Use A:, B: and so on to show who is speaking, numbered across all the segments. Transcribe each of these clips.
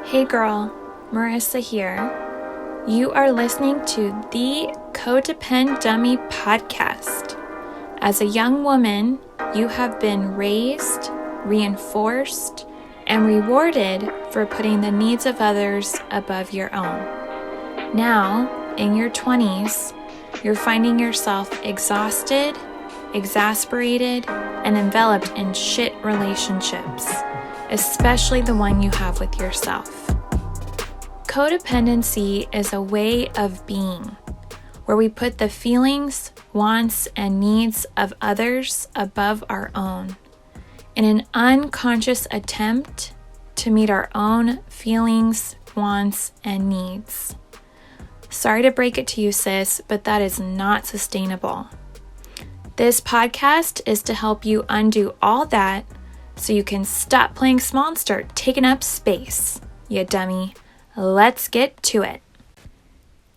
A: Hey girl, Marissa here. You are listening to the Codependent Dummy podcast. As a young woman, you have been raised, reinforced, and rewarded for putting the needs of others above your own. Now, in your 20s, you're finding yourself exhausted, exasperated, and enveloped in shit relationships, especially the one you have with yourself. Codependency is a way of being where we put the feelings, wants, and needs of others above our own in an unconscious attempt to meet our own feelings, wants, and needs. Sorry to break it to you, sis, but that is not sustainable. This podcast is to help you undo all that so you can stop playing small and start taking up space, you dummy. Let's get to it.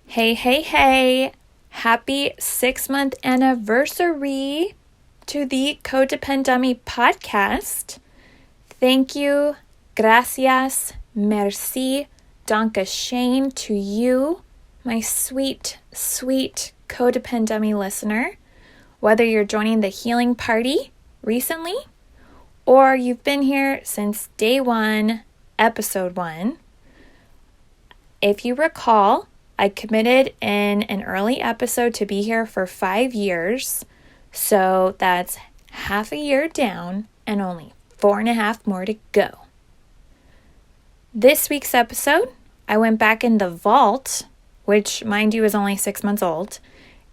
A: Hey. Happy 6-month anniversary to the Codependent Dummy podcast. Thank you, gracias, merci, danke schön to you, my sweet Codependent Dummy listener. Whether you're joining the healing party recently or you've been here since day 1, episode 1. If you recall, I committed in an early episode to be here for 5 years, so that's half a year down and only 4.5 more to go. This week's episode, I went back in the vault, which mind you is only 6 months old,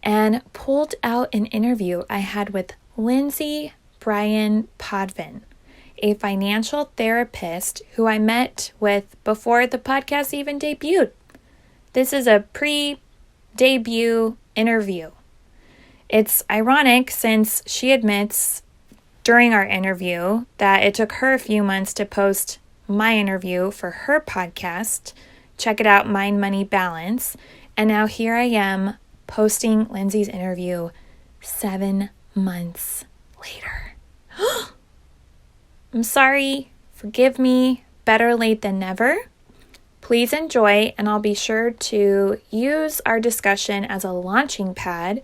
A: and pulled out an interview I had with Lindsay Bryan-Podvin, a financial therapist who I met with before the podcast even debuted. This is a pre-debut interview. It's ironic since she admits during our interview that it took her a few months to post my interview for her podcast. Check it out, Mind, Money, Balance. And now here I am posting Lindsay's interview 7 months later. I'm sorry, forgive me, better late than never. Please enjoy, and I'll be sure to use our discussion as a launching pad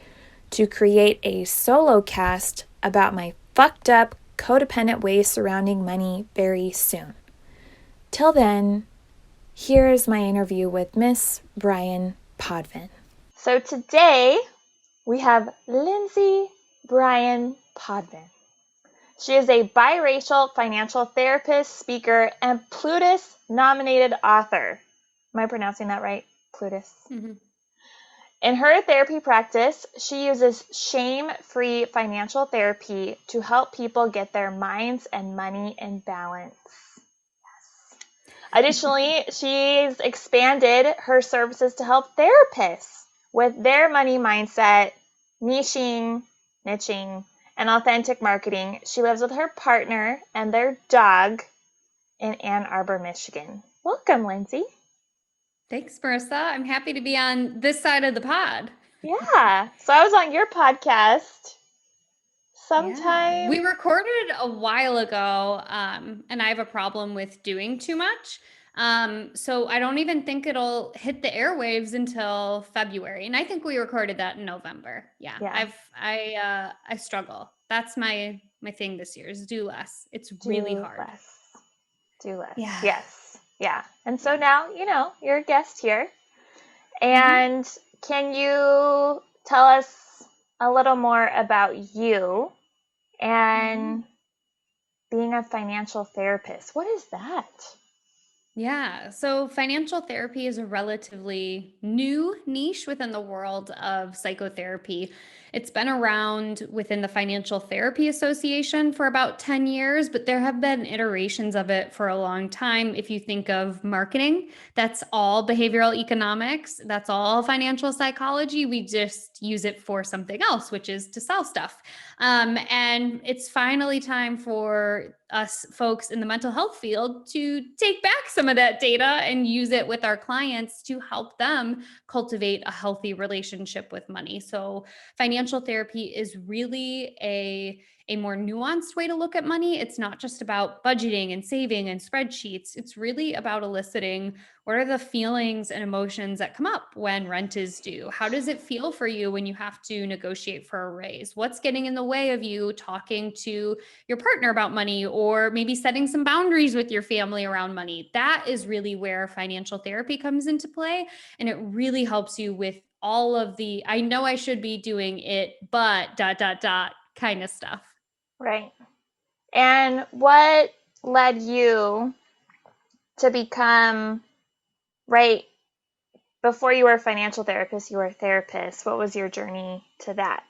A: to create a solo cast about my fucked up codependent ways surrounding money very soon. Till then, here is my interview with Miss Bryan-Podvin. So today, we have Lindsay Bryan-Podvin. She is a biracial financial therapist, speaker, and Plutus-nominated author. Am I pronouncing that right? Plutus. Mm-hmm. In her therapy practice, she uses shame-free financial therapy to help people get their minds and money in balance. Yes. Additionally, she's expanded her services to help therapists with their money mindset, niching, and authentic marketing. She lives with her partner and their dog in Ann Arbor, Michigan. Welcome, Lindsay.
B: Thanks, Marissa. I'm happy to be on this side of the pod.
A: Yeah. So I was on your podcast sometime.
B: Yeah. We recorded a while ago, and I have a problem with doing too much. So I don't even think it'll hit the airwaves until February. And I think we recorded that in November. Yeah. I struggle. That's my thing this year is do less. It's really hard.
A: Do less. Yeah. Yes. Yeah. And so now, you're a guest here. And can you tell us a little more about you and being a financial therapist? What is that?
B: Yeah. So financial therapy is a relatively new niche within the world of psychotherapy. It's been around within the Financial Therapy Association for about 10 years, but there have been iterations of it for a long time. If you think of marketing, that's all behavioral economics. That's all financial psychology. We just use it for something else, which is to sell stuff. And it's finally time for us folks in the mental health field to take back some of that data and use it with our clients to help them cultivate a healthy relationship with money. So financial financial therapy is really a more nuanced way to look at money. It's not just about budgeting and saving and spreadsheets. It's really about eliciting what are the feelings and emotions that come up when rent is due? How does it feel for you when you have to negotiate for a raise? What's getting in the way of you talking to your partner about money, or maybe setting some boundaries with your family around money? That is really where financial therapy comes into play. And it really helps you with all of the, I know I should be doing it, but ... kind of stuff.
A: Right. And what led you to become, right, before you were a financial therapist, you were a therapist. What was your journey to that?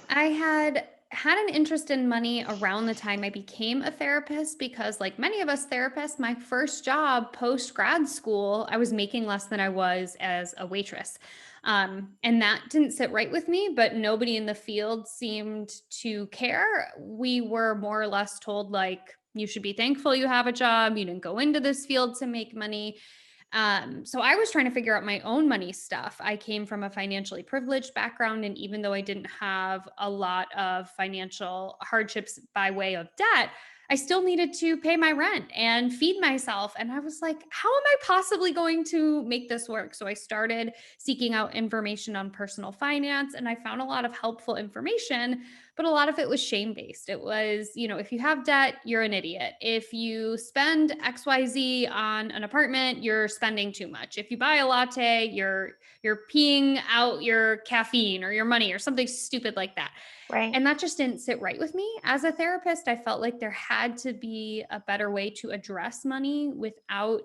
B: I had an interest in money around the time I became a therapist, because like many of us therapists, my first job post grad school, I was making less than I was as a waitress. And that didn't sit right with me, but nobody in the field seemed to care. We were more or less told, like, you should be thankful you have a job. You didn't go into this field to make money. So I was trying to figure out my own money stuff. I came from a financially privileged background, and even though I didn't have a lot of financial hardships by way of debt, I still needed to pay my rent and feed myself. And I was like, how am I possibly going to make this work? So I started seeking out information on personal finance, and I found a lot of helpful information, but a lot of it was shame-based. It was, if you have debt, you're an idiot. If you spend XYZ on an apartment, you're spending too much. If you buy a latte, you're peeing out your caffeine or your money or something stupid like that.
A: Right.
B: And that just didn't sit right with me. As a therapist, I felt like there had to be a better way to address money without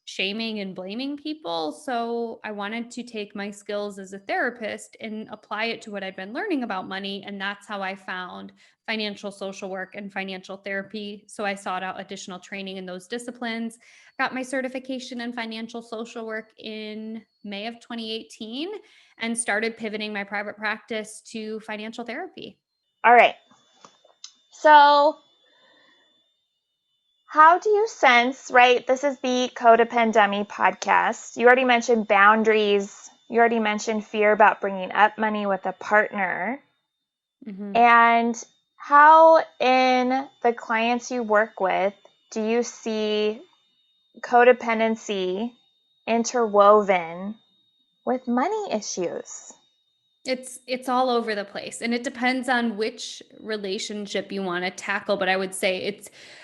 B: shaming and blaming people. So I wanted to take my skills as a therapist and apply it to what I'd been learning about money. And that's how I found financial social work and financial therapy. So I sought out additional training in those disciplines, got my certification in financial social work in May of 2018, and started pivoting my private practice to financial therapy.
A: All right. So how do you sense, right? This is the Codependency podcast. You already mentioned boundaries. You already mentioned fear about bringing up money with a partner.
B: Mm-hmm.
A: And how in the clients you work with do you see codependency interwoven with money issues?
B: It's all over the place, and it depends on which relationship you want to tackle. But I would say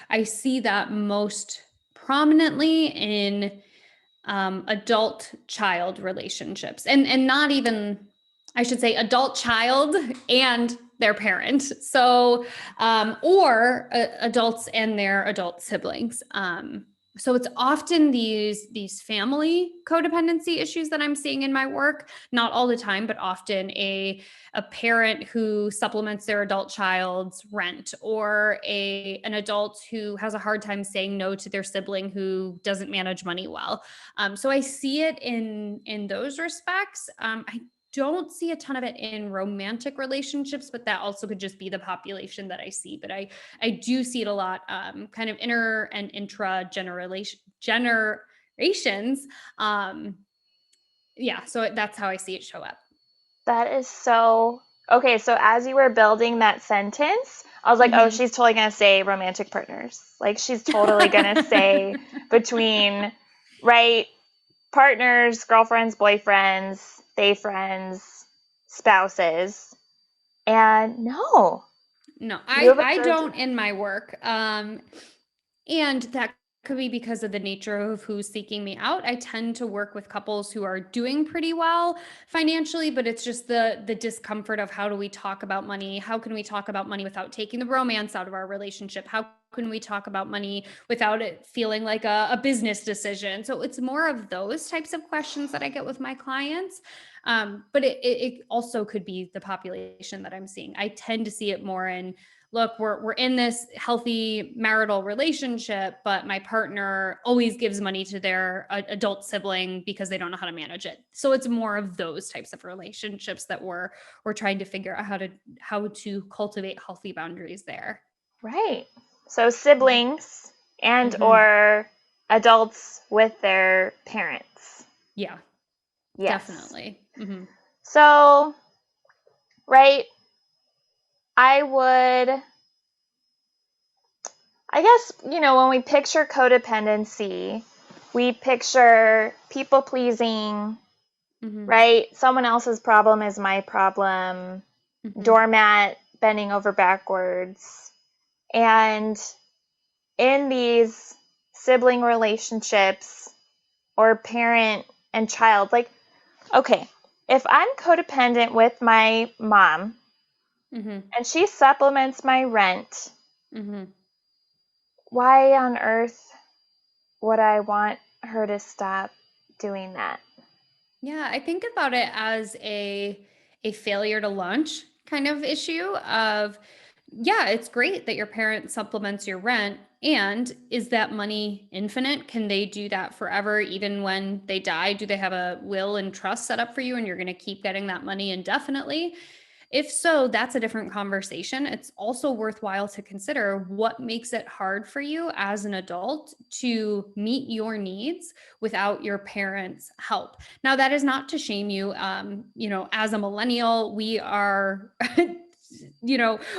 B: I see that most prominently in adult child relationships, and not even, I should say, adult child and their parent. So, or adults and their adult siblings. So it's often these family codependency issues that I'm seeing in my work. Not all the time, but often a parent who supplements their adult child's rent, or an adult who has a hard time saying no to their sibling who doesn't manage money well. So I see it in those respects. I don't see a ton of it in romantic relationships, but that also could just be the population that I see. But I do see it a lot, kind of inter and intra generations. Yeah, so that's how I see it show up.
A: That is so okay. So as you were building that sentence, I was like, oh, she's totally gonna say romantic partners. Like she's totally gonna say between, right, partners, girlfriends, boyfriends, they friends, spouses. And no,
B: I don't in my work. And that could be because of the nature of who's seeking me out. I tend to work with couples who are doing pretty well financially, but it's just the discomfort of, how do we talk about money? How can we talk about money without taking the romance out of our relationship? How can we talk about money without it feeling like a business decision? So it's more of those types of questions that I get with my clients. But it also could be the population that I'm seeing. I tend to see it more in, look, we're in this healthy marital relationship, but my partner always gives money to their adult sibling because they don't know how to manage it. So it's more of those types of relationships that we're trying to figure out how to cultivate healthy boundaries there.
A: Right. So siblings and or adults with their parents.
B: Yeah.
A: Yes.
B: Definitely. Mm-hmm.
A: So right? I guess, when we picture codependency, we picture people pleasing,
B: Mm-hmm.
A: right? Someone else's problem is my problem,
B: Mm-hmm.
A: doormat bending over backwards. And in these sibling relationships or parent and child, like, okay, if I'm codependent with my mom
B: Mm-hmm.
A: and she supplements my rent,
B: Mm-hmm.
A: why on earth would I want her to stop doing that?
B: Yeah, I think about it as a failure to launch kind of issue of, yeah, it's great that your parent supplements your rent. And is that money infinite? Can they do that forever, even when they die? Do they have a will and trust set up for you and you're going to keep getting that money indefinitely? If so, that's a different conversation. It's also worthwhile to consider what makes it hard for you as an adult to meet your needs without your parents' help. Now, that is not to shame you. As a millennial, we are.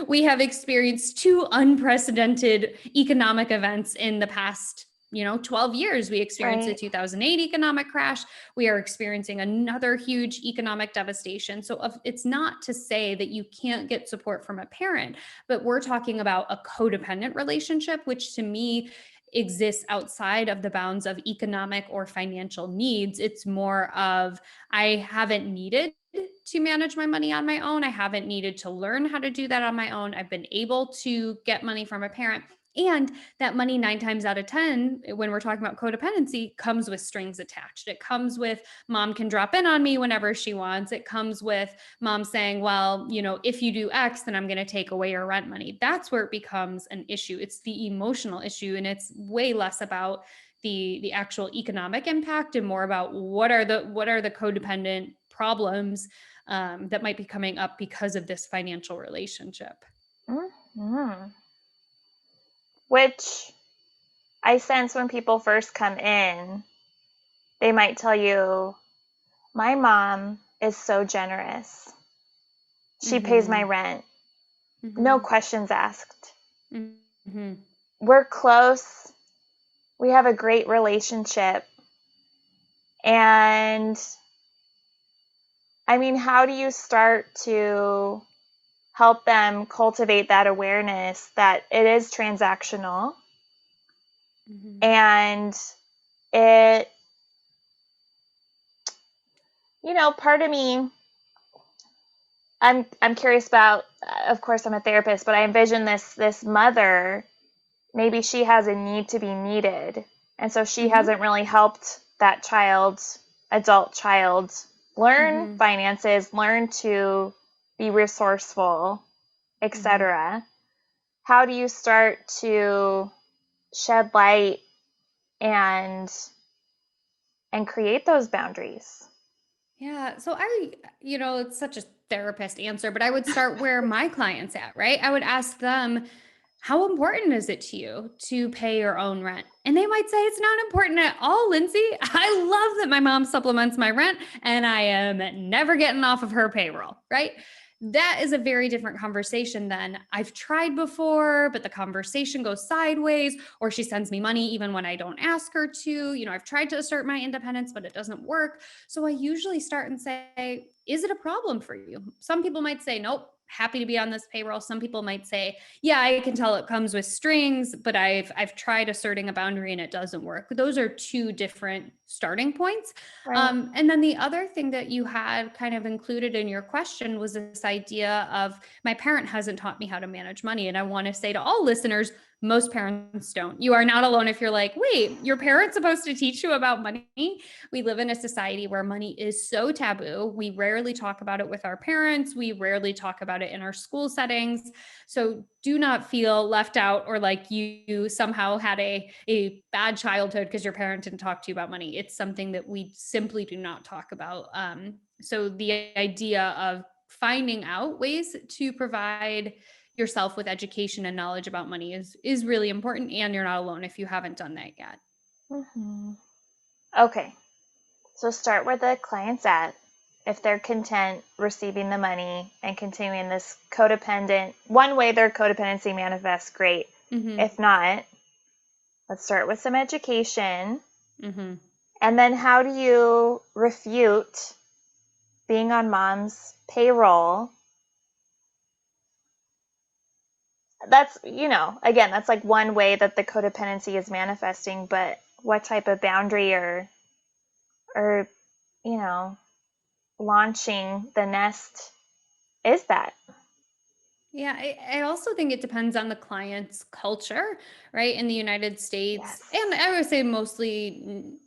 B: We have experienced two unprecedented economic events in the past 12 years. We experienced the
A: Right.
B: 2008 economic crash. We are experiencing another huge economic devastation. So it's not to say that you can't get support from a parent, but we're talking about a codependent relationship, which to me exists outside of the bounds of economic or financial needs. It's more of, I haven't needed to manage my money on my own. I haven't needed to learn how to do that on my own. I've been able to get money from a parent. And that money, 9 times out of 10, when we're talking about codependency, comes with strings attached. It comes with mom can drop in on me whenever she wants. It comes with mom saying, well, if you do X, then I'm going to take away your rent money. That's where it becomes an issue. It's the emotional issue. And it's way less about the actual economic impact and more about what are the codependent problems that might be coming up because of this financial relationship.
A: Mm-hmm. Which I sense when people first come in, they might tell you, my mom is so generous. She pays my
B: Mm-hmm.
A: rent. No
B: Mm-hmm.
A: questions asked.
B: Mm-hmm.
A: We're close. We have a great relationship. And I mean, how do you start to help them cultivate that awareness that it is transactional
B: Mm-hmm.
A: and it, part of me, I'm curious about, of course I'm a therapist, but I envision this mother, maybe she has a need to be needed. And so she
B: Mm-hmm.
A: hasn't really helped that adult child, learn
B: Mm-hmm.
A: finances, learn to be resourceful,
B: Mm-hmm.
A: etc. How do you start to shed light and create those boundaries?
B: Yeah. So it's such a therapist answer, but I would start where my clients at, right? I would ask them, how important is it to you to pay your own rent? And they might say it's not important at all, Lindsay. I love that my mom supplements my rent and I am never getting off of her payroll, right? That is a very different conversation than I've tried before, but the conversation goes sideways, or she sends me money even when I don't ask her to. I've tried to assert my independence, but it doesn't work. So I usually start and say, is it a problem for you? Some people might say, nope, happy to be on this payroll. Some people might say, yeah, I can tell it comes with strings, but I've tried asserting a boundary and it doesn't work. Those are two different starting points.
A: Right.
B: And then the other thing that you had kind of included in your question was this idea of, my parent hasn't taught me how to manage money. And I want to say to all listeners, most parents don't. You are not alone if you're like, wait, your parent's supposed to teach you about money. We live in a society where money is so taboo. We rarely talk about it with our parents. We rarely talk about it in our school settings. So do not feel left out or like you somehow had a bad childhood because your parent didn't talk to you about money. It's something that we simply do not talk about. So the idea of finding out ways to provide yourself with education and knowledge about money is really important, and you're not alone if you haven't done that yet.
A: Mm-hmm. Okay. So start where the client's at. if they're content receiving the money and continuing this codependent, one way their codependency manifests, great. If not, let's start with some education. And then how do you refute being on mom's payroll? That's, again, that's like one way that the codependency is manifesting, but what type of boundary or launching the nest is that?
B: Yeah, I also think it depends on the client's culture, right? In the United States, and I would say mostly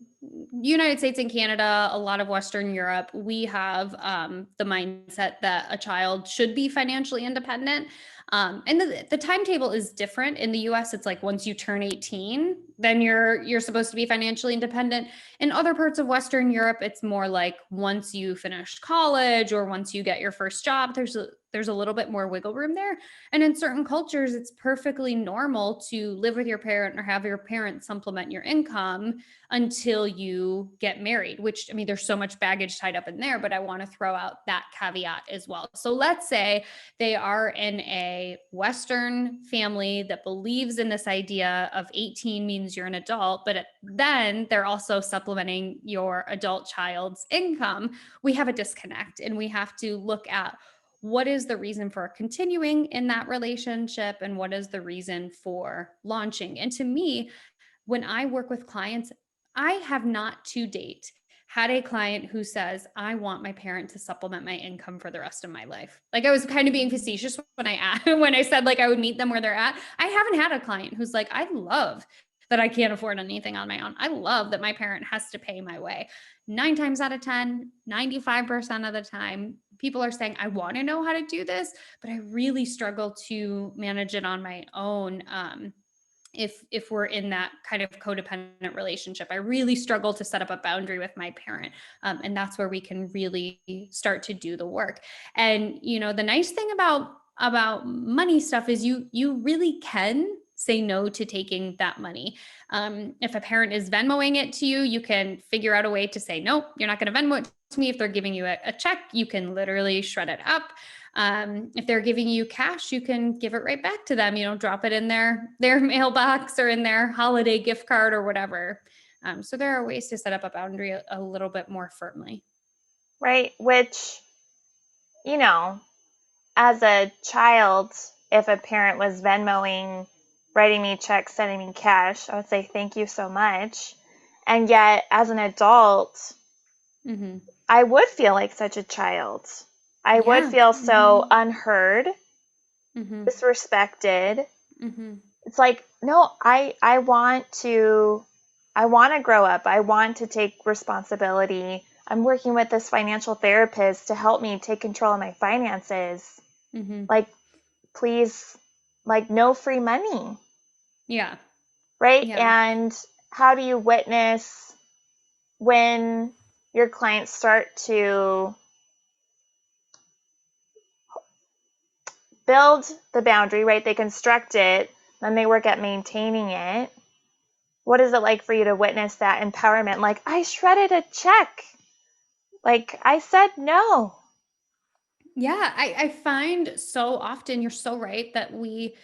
B: United States and Canada, a lot of Western Europe, we have the mindset that a child should be financially independent. And the timetable is different. In the US, it's like once you turn 18, then you're supposed to be financially independent. In other parts of Western Europe, it's more like once you finish college or once you get your first job, there's a little bit more wiggle room there. And in certain cultures, it's perfectly normal to live with your parent or have your parent supplement your income until you get married, which, I mean, there's so much baggage tied up in there, but I want to throw out that caveat as well. So let's say they are in a Western family that believes in this idea of 18 means you're an adult, but then they're also supplementing your adult child's income. We have a disconnect, and we have to look at what is the reason for continuing in that relationship and what is the reason for launching. And to me, when I work with clients, I have not to date had a client who says, I want my parent to supplement my income for the rest of my life. Like, I was kind of being facetious when I said like I would meet them where they're at. I haven't had a client who's like, I love that I can't afford anything on my own. I love that my parent has to pay my way. 9 times out of 10, 95% of the time, people are saying, I want to know how to do this, but I really struggle to manage it on my own. If we're in that kind of codependent relationship, I really struggle to set up a boundary with my parent. And that's where we can really start to do the work. And, the nice thing about money stuff is you really can say no to taking that money. If a parent is Venmoing it to you, you can figure out a way to say, no, you're not going to Venmo it to me. If they're giving you a check, you can literally shred it up. If they're giving you cash, you can give it right back to them, drop it in their mailbox or in their holiday gift card or whatever. So there are ways to set up a boundary a little bit more firmly.
A: Right. Which, as a child, if a parent was Venmoing, writing me checks, sending me cash, I would say, thank you so much. And yet, as an adult, I would feel like such a child. I would feel so unheard, disrespected. It's like, no, I want to grow up. I want to take responsibility. I'm working with this financial therapist to help me take control of my finances. Like, please, like, no free money.
B: Yeah.
A: Right?
B: Yeah.
A: And how do you witness when your clients start to build the boundary, right? They construct it, then they work at maintaining it. What is it like for you to witness that empowerment? Like, I shredded a check. Like, I said no.
B: Yeah, I find so often, you're so right, that we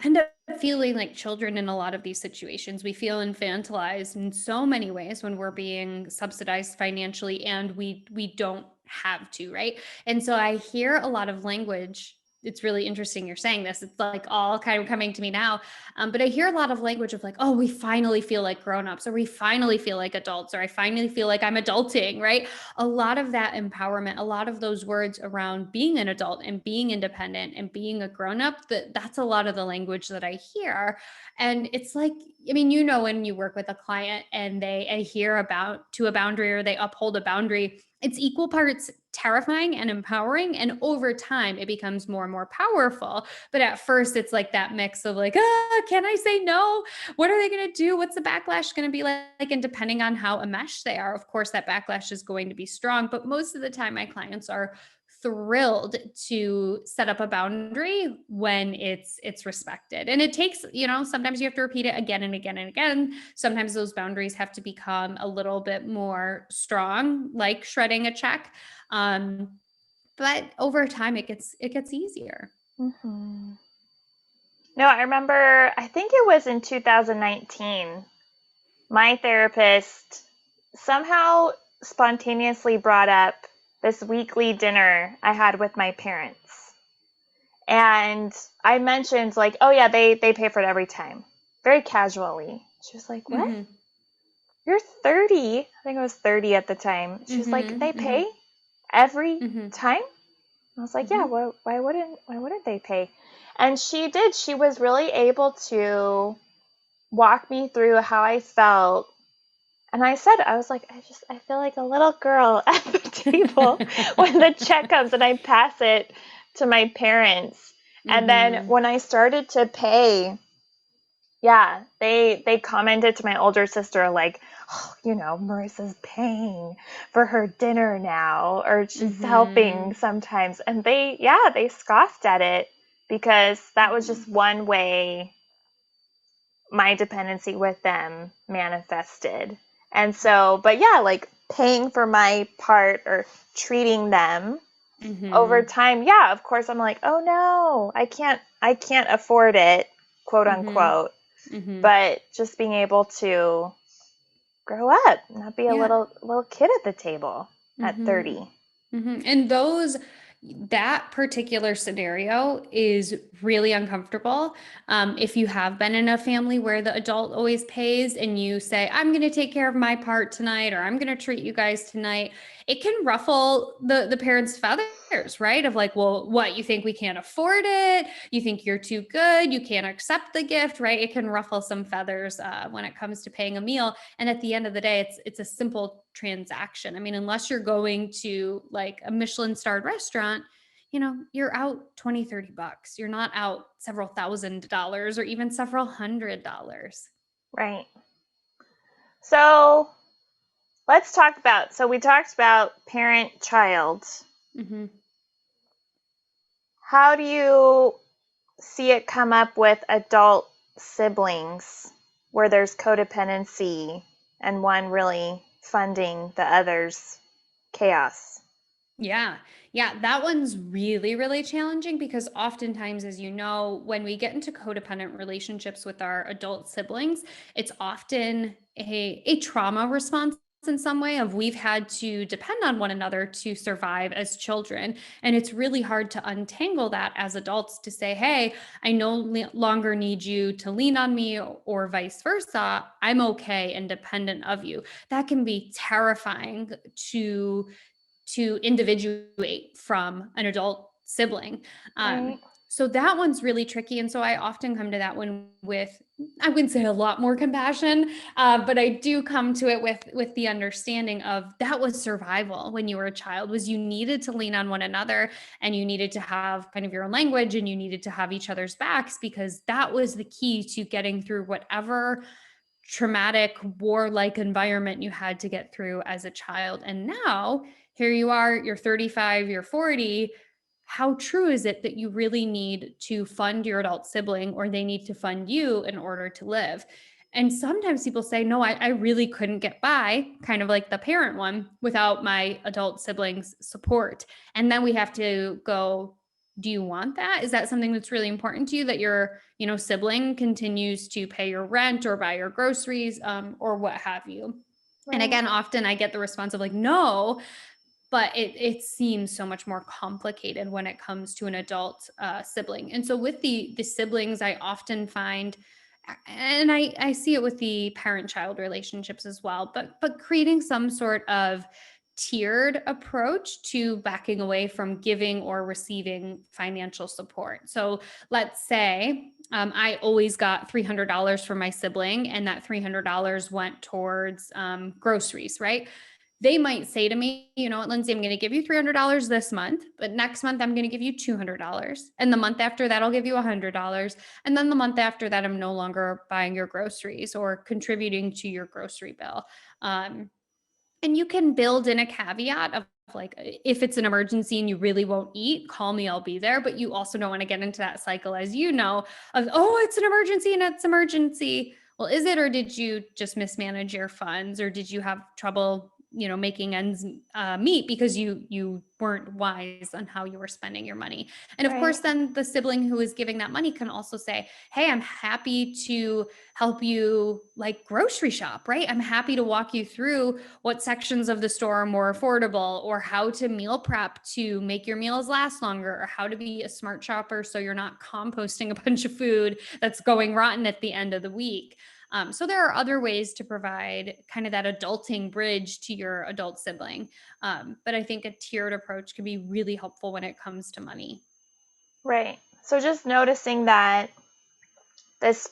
B: end up feeling like children in a lot of these situations. We feel infantilized in so many ways when we're being subsidized financially, and we don't have to, right? And so I hear a lot of language. It's really interesting you're saying this. It's like all kind of coming to me now. But I hear a lot of language of like, oh, we finally feel like grownups, or we finally feel like adults, or I finally feel like I'm adulting, right? A lot of that empowerment, a lot of those words around being an adult and being independent and being a grown-up, that's a lot of the language that I hear. And it's like, I mean, when you work with a client and they adhere to a boundary, or they uphold a boundary, it's equal parts terrifying and empowering. And over time, it becomes more and more powerful. But at first, it's like that mix of like, can I say no? What are they going to do? What's the backlash going to be like? And depending on how enmeshed they are, of course, that backlash is going to be strong. But most of the time, my clients are thrilled to set up a boundary when it's respected. And it takes, sometimes you have to repeat it again and again and again. Sometimes those boundaries have to become a little bit more strong, like shredding a check. But over time it gets easier.
A: Mm-hmm. No, I remember, I think it was in 2019, my therapist somehow spontaneously brought up this weekly dinner I had with my parents. And I mentioned, like, oh yeah, they pay for it every time. Very casually. She was like, what?
B: Mm-hmm.
A: You're 30. I think I was 30 at the time. She was like, they pay every time? I was like, yeah, well, why wouldn't they pay? And she did. She was really able to walk me through how I felt. And I was like, I feel like a little girl at the table when the check comes and I pass it to my parents. And then when I started to pay, yeah, they commented to my older sister, like, oh, Marissa's paying for her dinner now, or she's helping sometimes. And they scoffed at it because that was just one way my dependency with them manifested. And so, but yeah, like paying for my part or treating them over time. Yeah, of course I'm like, oh no, I can't afford it, quote unquote. But just being able to grow up, not be a little kid at the table at 30.
B: And that particular scenario is really uncomfortable. If you have been in a family where the adult always pays and you say, I'm going to take care of my part tonight, or I'm going to treat you guys tonight, it can ruffle the parents' feathers, right? Of like, well, what, you think we can't afford it? You think you're too good? You can't accept the gift, right? It can ruffle some feathers when it comes to paying a meal. And at the end of the day, it's a simple transaction. I mean, unless you're going to like a Michelin starred restaurant, you're out $20-$30. You're not out several $1,000s or even several $100s.
A: Right. So we talked about parent-child. How do you see it come up with adult siblings where there's codependency and one really funding the other's chaos?
B: Yeah. That one's really, really challenging because oftentimes, as you know, when we get into codependent relationships with our adult siblings, it's often a trauma response in some way of we've had to depend on one another to survive as children. And it's really hard to untangle that as adults to say, hey, I no longer need you to lean on me or vice versa. I'm okay and dependent of you. That can be terrifying to individuate from an adult sibling.
A: Right.
B: So that one's really tricky. And so I often come to that one with, I wouldn't say a lot more compassion, but I do come to it with the understanding of that was survival when you were a child, was you needed to lean on one another and you needed to have kind of your own language and you needed to have each other's backs because that was the key to getting through whatever traumatic war-like environment you had to get through as a child. And now here you are, you're 35, you're 40. How true is it that you really need to fund your adult sibling or they need to fund you in order to live? And sometimes people say, no, I really couldn't get by, kind of like the parent one, without my adult siblings' support. And then we have to go, do you want that? Is that something that's really important to you, that your sibling continues to pay your rent or buy your groceries or what have you? Right. And again, often I get the response of like, no, but it seems so much more complicated when it comes to an adult sibling. And so with the siblings, I often find, and I see it with the parent-child relationships as well, but creating some sort of tiered approach to backing away from giving or receiving financial support. So let's say I always got $300 from my sibling, and that $300 went towards groceries, right? They might say to me, you know what, Lindsay, I'm going to give you $300 this month, but next month I'm going to give you $200. And the month after that, I'll give you $100. And then the month after that, I'm no longer buying your groceries or contributing to your grocery bill. And you can build in a caveat of like, if it's an emergency and you really won't eat, call me, I'll be there. But you also don't want to get into that cycle, as you know, of, oh, it's an emergency and it's emergency. Well, is it, or did you just mismanage your funds, or did you have trouble, making ends meet because you weren't wise on how you were spending your money? And of course, then the sibling who is giving that money can also say, hey, I'm happy to help you like grocery shop, right? I'm happy to walk you through what sections of the store are more affordable, or how to meal prep to make your meals last longer, or how to be a smart shopper so you're not composting a bunch of food that's going rotten at the end of the week. So there are other ways to provide kind of that adulting bridge to your adult sibling. But I think a tiered approach can be really helpful when it comes to money.
A: Right. So just noticing that this,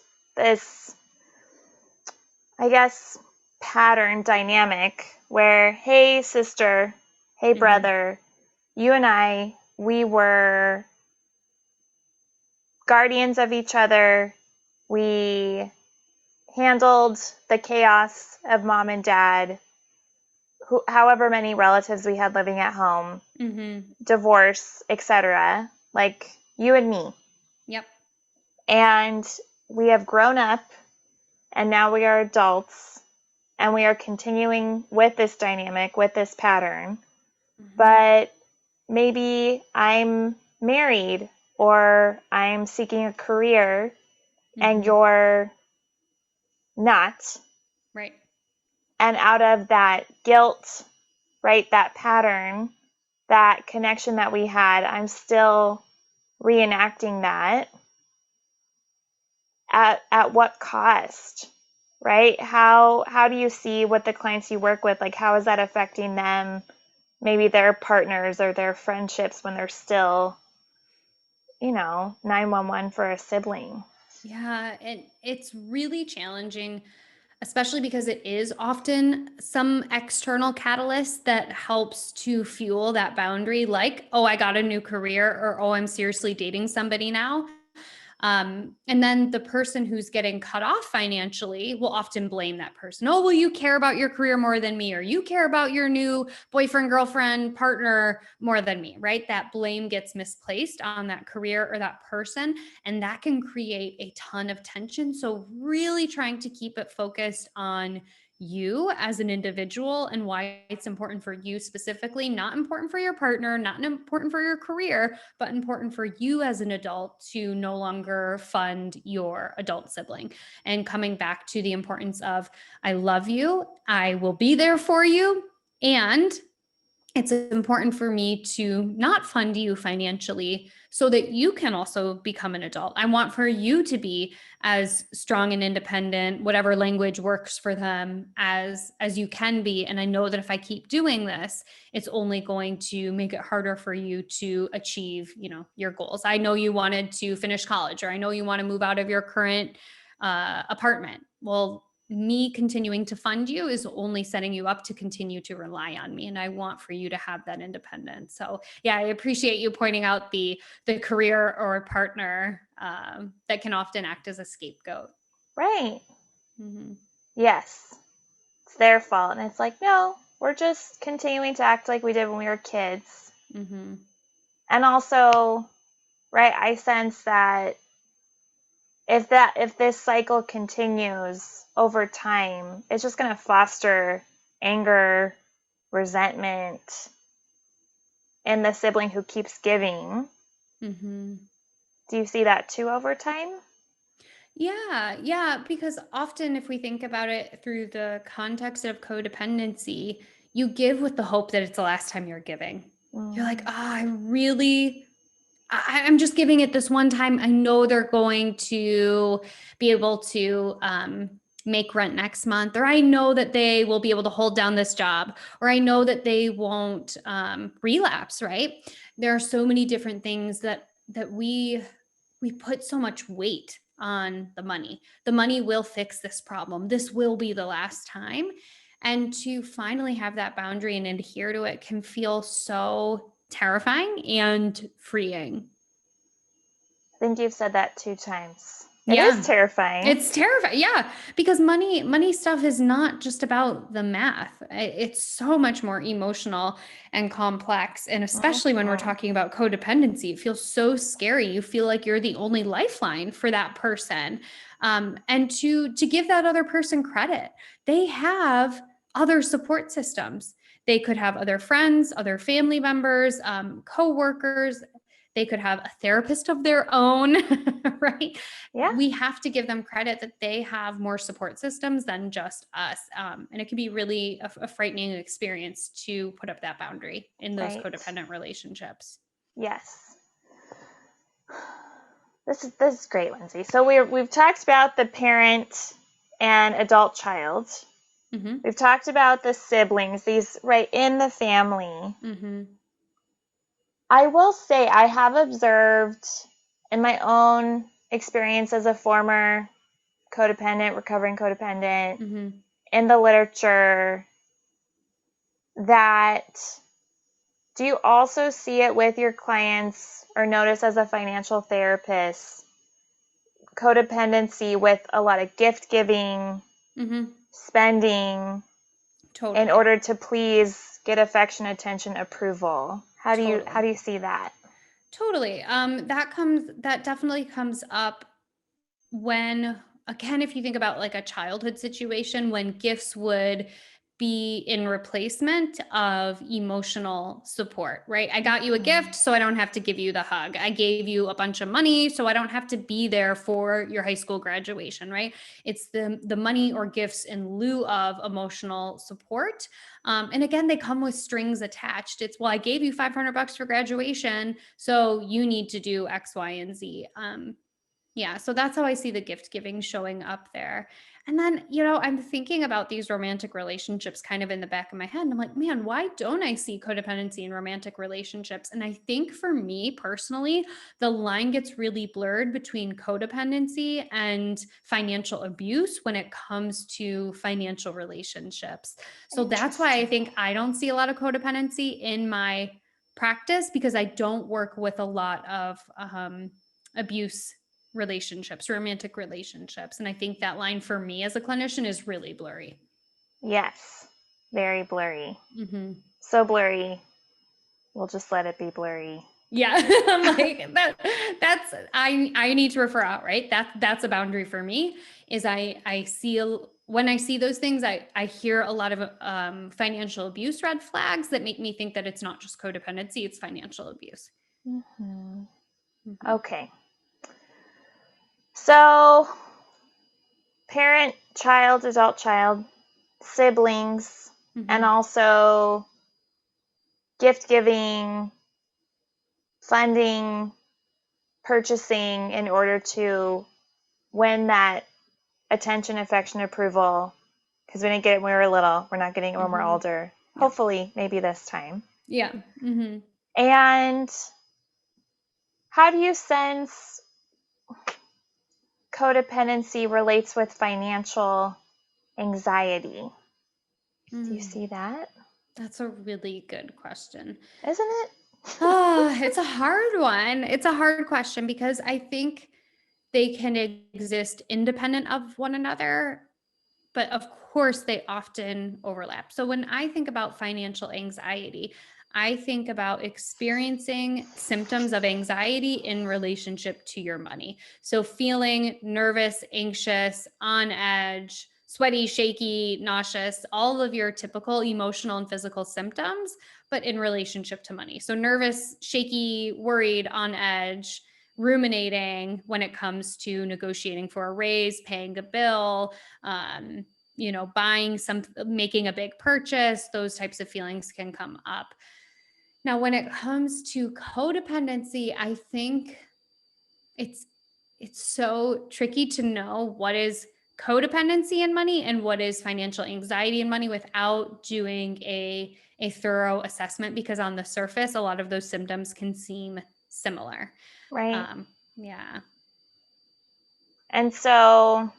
A: I guess, pattern dynamic where, hey, sister, hey, brother, you and I, we were guardians of each other. We handled the chaos of mom and dad, however many relatives we had living at home, divorce, etc. Like you and me.
B: Yep.
A: And we have grown up, and now we are adults, and we are continuing with this dynamic, with this pattern. But maybe I'm married, or I'm seeking a career, and you're not.
B: Right.
A: And out of that guilt, right, that pattern, that connection that we had, I'm still reenacting that. At what cost, right? How do you see what the clients you work with, like, how is that affecting them, maybe their partners or their friendships, when they're still, 911 for a sibling?
B: Yeah, and it's really challenging, especially because it is often some external catalyst that helps to fuel that boundary, like, oh, I got a new career, or oh, I'm seriously dating somebody now. And then the person who's getting cut off financially will often blame that person. Oh, well, you care about your career more than me, or you care about your new boyfriend, girlfriend, partner more than me, right? That blame gets misplaced on that career or that person, and that can create a ton of tension. So really trying to keep it focused on you as an individual and why it's important for you specifically, not important for your partner, not important for your career, but important for you as an adult to no longer fund your adult sibling. And coming back to the importance of, I love you, I will be there for you, and it's important for me to not fund you financially so that you can also become an adult. I want for you to be as strong and independent, whatever language works for them, as you can be. And I know that if I keep doing this, it's only going to make it harder for you to achieve, your goals. I know you wanted to finish college, or I know you want to move out of your current apartment. Well, me continuing to fund you is only setting you up to continue to rely on me. And I want for you to have that independence. So yeah, I appreciate you pointing out the career or partner that can often act as a scapegoat.
A: Right. Yes. It's their fault. And it's like, no, we're just continuing to act like we did when we were kids. And also, right, I sense that if this cycle continues over time, it's just going to foster anger, resentment in the sibling who keeps giving. Do you see that too over time?
B: Yeah, because often if we think about it through the context of codependency, you give with the hope that it's the last time you're giving. You're like, I'm just giving it this one time. I know they're going to be able to make rent next month, or I know that they will be able to hold down this job, or I know that they won't relapse, right? There are so many different things that we put so much weight on the money. The money will fix this problem. This will be the last time. And to finally have that boundary and adhere to it can feel so terrifying and freeing.
A: I think you've said that 2 times. It
B: Yeah.
A: is terrifying.
B: It's terrifying. Yeah. Because money stuff is not just about the math. It's so much more emotional and complex. And especially when we're talking about codependency, it feels so scary. You feel like you're the only lifeline for that person. And to give that other person credit, they have other support systems. They could have other friends, other family members, coworkers. They could have a therapist of their own, right?
A: Yeah.
B: We have to give them credit that they have more support systems than just us. And it can be really a frightening experience to put up that boundary in those codependent relationships.
A: Yes. This is great, Lindsay. So we've talked about the parent and adult child.
B: Mm-hmm.
A: We've talked about the siblings, these right in the family.
B: Mm-hmm.
A: I will say I have observed in my own experience as a former codependent, recovering codependent,
B: Mm-hmm.
A: in the literature that, do you also see it with your clients or notice as a financial therapist, codependency with a lot of gift giving,
B: Mm-hmm.
A: spending
B: Totally.
A: in order to please get affection, attention, approval? How do
B: Totally.
A: you see that?
B: Totally. That definitely comes up when, again, if you think about like a childhood situation, when gifts would be in replacement of emotional support, right? I got you a gift, so I don't have to give you the hug. I gave you a bunch of money, so I don't have to be there for your high school graduation, right? It's the money or gifts in lieu of emotional support. And again, they come with strings attached. It's, well, I gave you $500 for graduation, so you need to do X, Y, and Z. Yeah, so that's how I see the gift giving showing up there. And then, I'm thinking about these romantic relationships kind of in the back of my head. And I'm like, man, why don't I see codependency in romantic relationships? And I think for me personally, the line gets really blurred between codependency and financial abuse when it comes to financial relationships. So that's why I think I don't see a lot of codependency in my practice, because I don't work with a lot of abuse relationships, romantic relationships. And I think that line for me as a clinician is really blurry.
A: Yes, very blurry.
B: Mm-hmm.
A: So blurry. We'll just let it be blurry.
B: Yeah, I'm like that's I need to refer out, right? That's a boundary for me. Is I see when I see those things, I hear a lot of financial abuse red flags that make me think that it's not just codependency, it's financial abuse.
A: Mm-hmm.
B: Mm-hmm.
A: Okay. So, parent, child, adult child, siblings,
B: Mm-hmm.
A: and also gift giving, funding, purchasing in order to win that attention, affection, approval. Because we didn't get it when we were little. We're not getting it when we're older.
B: Yeah.
A: Hopefully, maybe this time.
B: Yeah. Mm-hmm.
A: And how do you sense codependency relates with financial anxiety? Do you see that?
B: That's a really good question.
A: Isn't it?
B: It's a hard one. It's a hard question because I think they can exist independent of one another, but of course they often overlap. So when I think about financial anxiety, I think about experiencing symptoms of anxiety in relationship to your money. So feeling nervous, anxious, on edge, sweaty, shaky, nauseous, all of your typical emotional and physical symptoms, but in relationship to money. So nervous, shaky, worried, on edge, ruminating when it comes to negotiating for a raise, paying a bill, buying making a big purchase, those types of feelings can come up. Now, when it comes to codependency, I think it's so tricky to know what is codependency in money and what is financial anxiety in money without doing a thorough assessment, because on the surface, a lot of those symptoms can seem similar.
A: Right.
B: Yeah.
A: And so,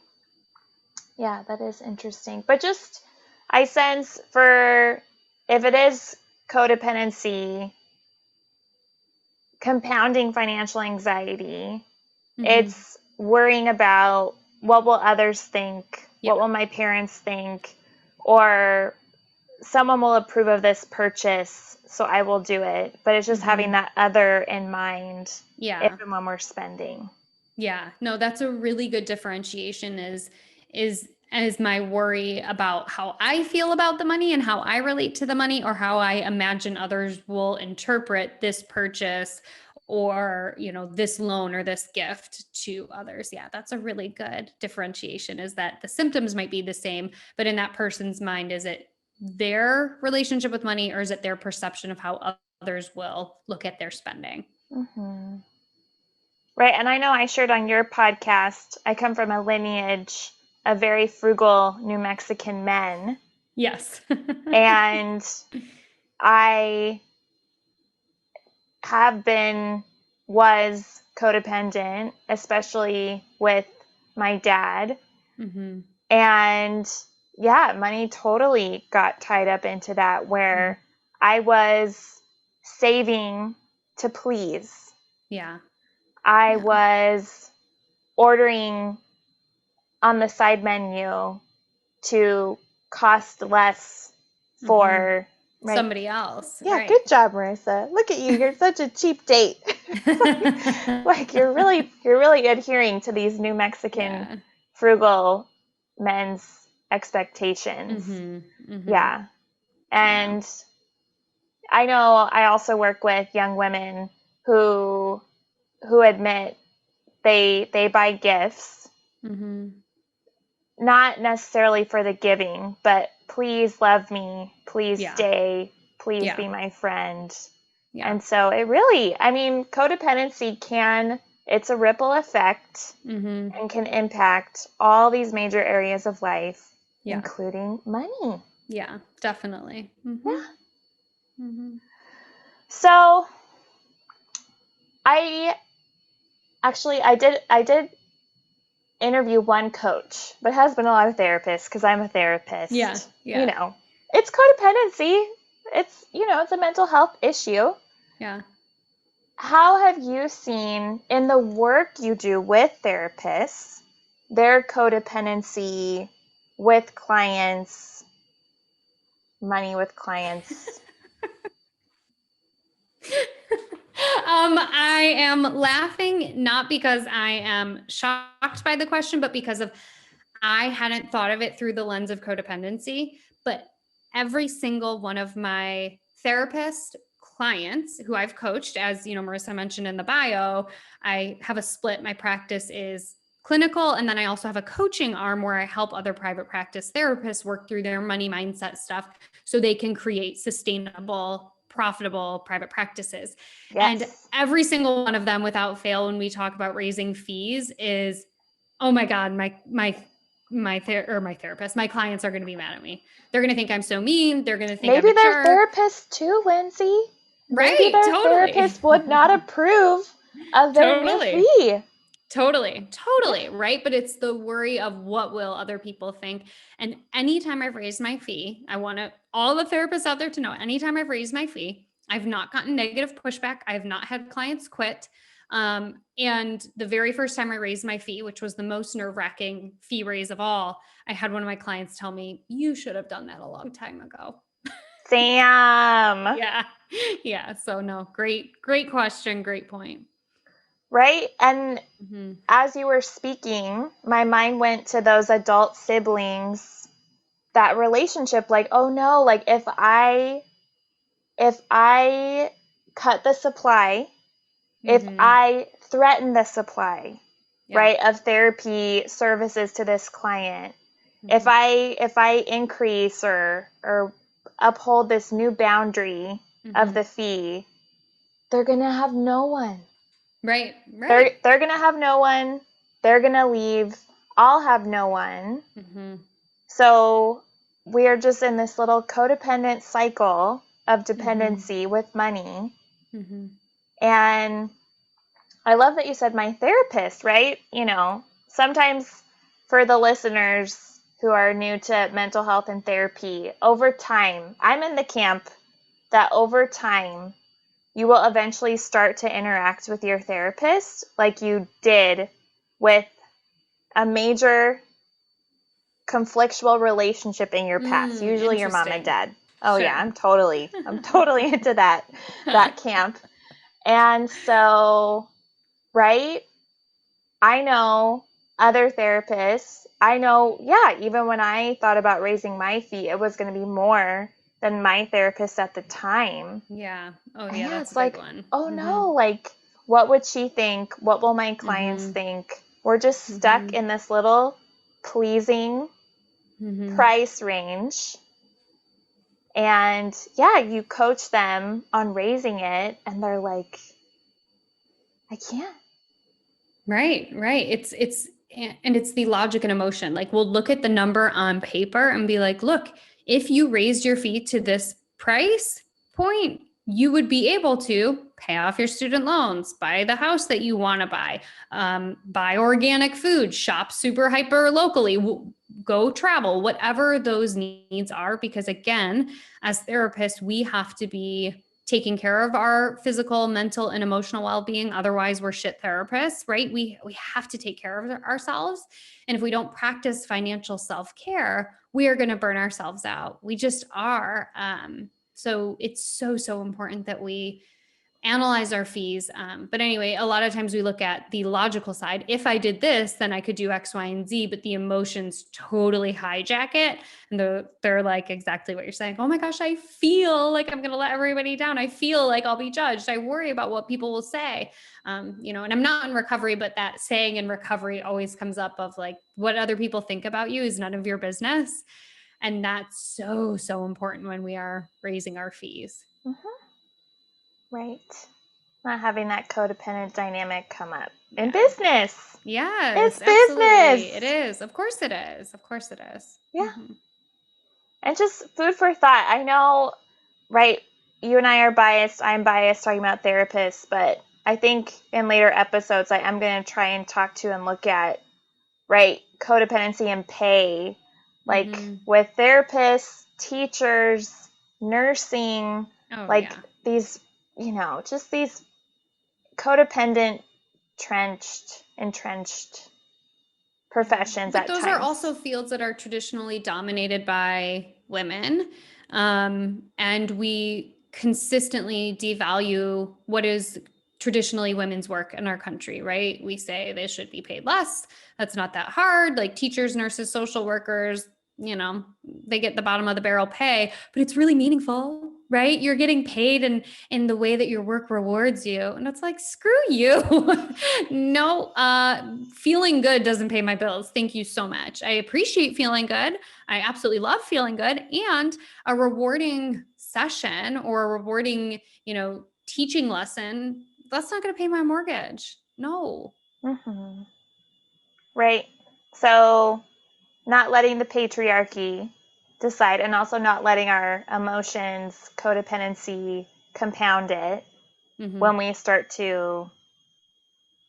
A: yeah, that is interesting. But just, I sense for, if it is codependency, compounding financial anxiety,
B: Mm-hmm.
A: it's worrying about what will others think,
B: Yeah.
A: what will my parents think, or someone will approve of this purchase, so I will do it. But it's just having that other in mind,
B: Yeah.
A: if and when we're spending.
B: Yeah. No, that's a really good differentiation is my worry about how I feel about the money and how I relate to the money, or how I imagine others will interpret this purchase, or, this loan or this gift to others. Yeah, that's a really good differentiation, is that the symptoms might be the same, but in that person's mind, is it their relationship with money, or is it their perception of how others will look at their spending?
A: Mm-hmm. Right. And I know I shared on your podcast, I come from a lineage of very frugal New Mexican men.
B: Yes.
A: And I was codependent, especially with my dad.
B: Mm-hmm.
A: And yeah, money totally got tied up into that, where I was saving to please.
B: Yeah.
A: I was ordering on the side menu to cost less for
B: somebody else.
A: Yeah,
B: right.
A: good job, Marissa. Look at you. You're such a cheap date. Like you're really adhering to these New Mexican frugal men's expectations. Yeah. And I know I also work with young women who admit they buy gifts, not necessarily for the giving, but please love me, please stay, please be my friend. Yeah. And so it really, codependency it's a ripple effect and can impact all these major areas of life, including money.
B: Yeah, definitely. Yeah.
A: So I did interview one coach, but it has been a lot of therapists because I'm a therapist.
B: Yeah.
A: It's codependency. It's, it's a mental health issue.
B: Yeah.
A: How have you seen in the work you do with therapists, their codependency with clients, money with clients?
B: I am laughing not because I am shocked by the question, but because I hadn't thought of it through the lens of codependency. But every single one of my therapist clients who I've coached, as Marissa mentioned in the bio, I have a split. My practice is clinical, and then I also have a coaching arm where I help other private practice therapists work through their money mindset stuff so they can create sustainable, profitable private practices. Yes. And every single one of them, without fail, when we talk about raising fees, is, oh my God, my therapist, my clients are going to be mad at me. They're going to think I'm so mean. They're going to think
A: maybe
B: I'm a jerk.
A: Maybe they're therapists too, Lindsay.
B: Right,
A: maybe their therapist would not approve of their new fee.
B: Totally, right? But it's the worry of what will other people think. And anytime I've raised my fee, I want all the therapists out there to know, anytime I've raised my fee, I've not gotten negative pushback. I have not had clients quit. And the very first time I raised my fee, which was the most nerve-wracking fee raise of all, I had one of my clients tell me, you should have done that a long time ago.
A: Damn.
B: Yeah. So no, great question. Great point.
A: Right. And as you were speaking, my mind went to those adult siblings, that relationship, like, oh no, like if I cut the supply, if I threaten the supply, right, of therapy services to this client, if I increase or uphold this new boundary of the fee, they're going to have no one.
B: Right.
A: They're going to have no one. They're going to leave. I'll have no one. So we are just in this little codependent cycle of dependency with money. And I love that you said my therapist, right? Sometimes for the listeners who are new to mental health and therapy, over time, I'm in the camp that over time, you will eventually start to interact with your therapist like you did with a major conflictual relationship in your past, usually your mom and
B: Interesting.
A: dad. Oh
B: Sure.
A: yeah, I'm totally into that camp. And so, right? I know other therapists. I know, yeah, even when I thought about raising my fee, it was going to be more than my therapist at the time.
B: Yeah. Oh
A: And
B: yeah,
A: yeah,
B: that's a
A: it's
B: big
A: like,
B: one.
A: oh
B: Mm-hmm.
A: no, like, what would she think? What will my clients
B: Mm-hmm.
A: think? We're just stuck
B: Mm-hmm.
A: in this little pleasing
B: Mm-hmm.
A: price range. And yeah, you coach them on raising it, and they're like, I can't.
B: Right, right. And it's the logic and emotion. Like we'll look at the number on paper and be like, look, if you raised your fee to this price point, you would be able to pay off your student loans, buy the house that you want to buy organic food, shop super hyper locally, go travel, whatever those needs are. Because again, as therapists, we have to be taking care of our physical, mental, and emotional well-being. Otherwise, we're shit therapists, right? We have to take care of ourselves. And if we don't practice financial self-care, we are going to burn ourselves out. We just are. So it's so important that we analyze our fees. But anyway, a lot of times we look at the logical side. If I did this, then I could do X, Y, and Z, but the emotions totally hijack it. And they're like exactly what you're saying. Oh my gosh, I feel like I'm going to let everybody down. I feel like I'll be judged. I worry about what people will say. And I'm not in recovery, but that saying in recovery always comes up of like, what other people think about you is none of your business. And that's so important when we are raising our fees.
A: Mm-hmm. Right. Not having that codependent dynamic come up in
B: Yeah.
A: business.
B: Yes,
A: It's
B: absolutely. It
A: business.
B: is. Of course it is. Of course it is.
A: Yeah.
B: Mm-hmm.
A: And just food for thought. I know, right, you and I are biased. I'm biased talking about therapists, but I think in later episodes, I am going to try and talk to and look at, right, codependency and pay. Like
B: Mm-hmm.
A: with therapists, teachers, nursing,
B: Oh,
A: like
B: yeah.
A: these, just these codependent, entrenched
B: Yeah.
A: professions
B: But
A: at
B: those are
A: times.
B: also fields that are traditionally dominated by women. And we consistently devalue what is traditionally women's work in our country, right? We say they should be paid less. That's not that hard. Like teachers, nurses, social workers, they get the bottom of the barrel pay, but it's really meaningful, right? You're getting paid in the way that your work rewards you. And it's like, screw you. No, feeling good doesn't pay my bills. Thank you so much. I appreciate feeling good. I absolutely love feeling good. And a rewarding session or a rewarding, teaching lesson, that's not going to pay my mortgage. No.
A: Mm-hmm. Right. So not letting the patriarchy decide, and also not letting our emotions, codependency, compound it
B: Mm-hmm.
A: when we start to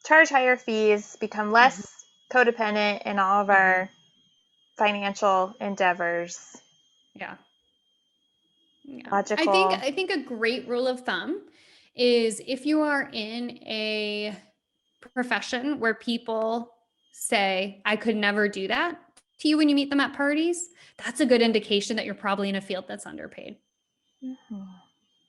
A: charge higher fees, become
B: Mm-hmm.
A: less codependent in all of
B: Mm-hmm.
A: our financial endeavors.
B: Yeah. Yeah.
A: Logical.
B: I think a great rule of thumb is if you are in a profession where people say, I could never do that to you when you meet them at parties, that's a good indication that you're probably in a field that's underpaid.
A: Mm-hmm.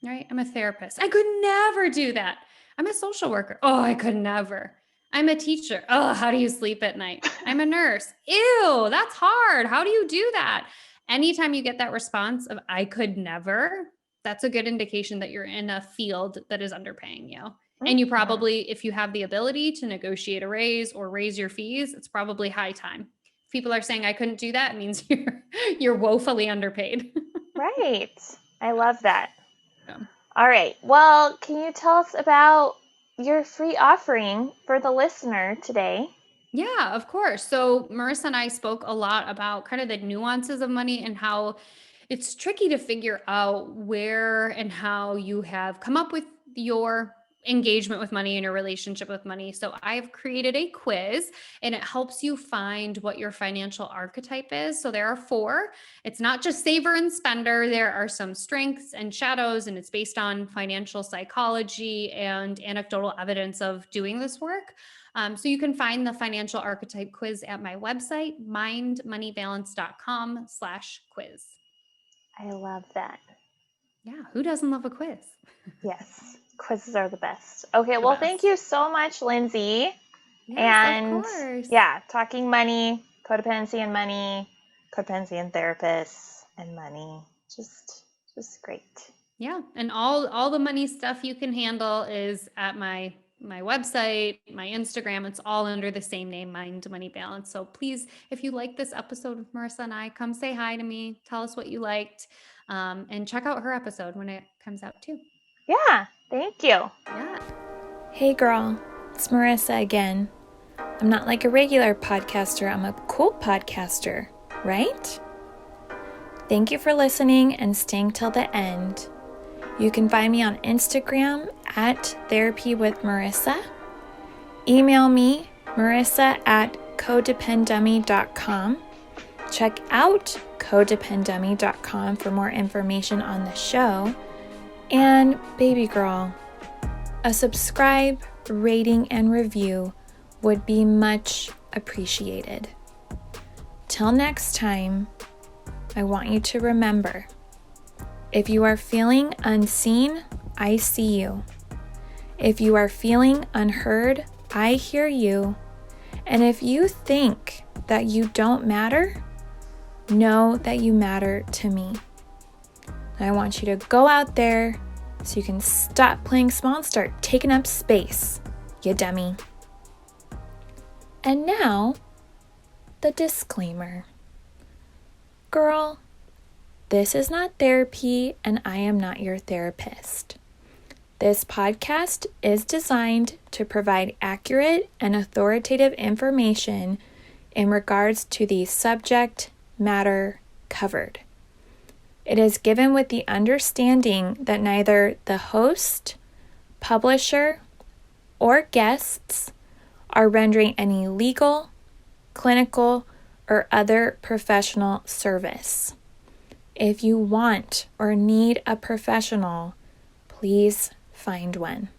B: Right? I'm a therapist. I could never do that. I'm a social worker. Oh, I could never. I'm a teacher. Oh, how do you sleep at night? I'm a nurse. Ew, that's hard. How do you do that? Anytime you get that response of I could never, that's a good indication that you're in a field that is underpaying you. And you
A: Mm-hmm.
B: probably, if you have the ability to negotiate a raise or raise your fees, it's probably high time. If people are saying I couldn't do that, it means you're woefully underpaid.
A: Right. I love that.
B: Yeah.
A: All right. Well, can you tell us about your free offering for the listener today?
B: Yeah, of course. So Marissa and I spoke a lot about kind of the nuances of money and how it's tricky to figure out where and how you have come up with your engagement with money and your relationship with money. So I've created a quiz and it helps you find what your financial archetype is. So there are 4. It's not just saver and spender. There are some strengths and shadows, and it's based on financial psychology and anecdotal evidence of doing this work. So you can find the financial archetype quiz at my website, mindmoneybalance.com/quiz.
A: I love that.
B: Yeah, who doesn't love a quiz?
A: Yes, quizzes are the best. Okay,
B: The
A: well,
B: best.
A: thank you so much, Lindsay.
B: Yes, of
A: And
B: course.
A: yeah, talking money, codependency and money, codependency and therapists and money. Just great.
B: Yeah, and all the money stuff you can handle is at my website, my Instagram. It's all under the same name, Mind Money Balance. So please, if you like this episode with Marissa and I, come say hi to me, tell us what you liked, and check out her episode when it comes out too.
A: Yeah, thank you.
B: Yeah.
A: Hey girl, it's Marissa again. I'm not like a regular podcaster, I'm a cool podcaster, right? Thank you for listening and staying till the end. You can find me on Instagram at Therapy with Marissa. Email me, marissa@codependummy.com. Check out codependummy.com for more information on the show. And baby girl, a subscribe, rating, and review would be much appreciated. Till next time, I want you to remember, if you are feeling unseen, I see you. If you are feeling unheard, I hear you. And if you think that you don't matter, know that you matter to me. I want you to go out there so you can stop playing small and start taking up space, you dummy. And now, the disclaimer. Girl, this is not therapy and I am not your therapist. This podcast is designed to provide accurate and authoritative information in regards to the subject matter covered. It is given with the understanding that neither the host, publisher, or guests are rendering any legal, clinical, or other professional service. If you want or need a professional, please find one.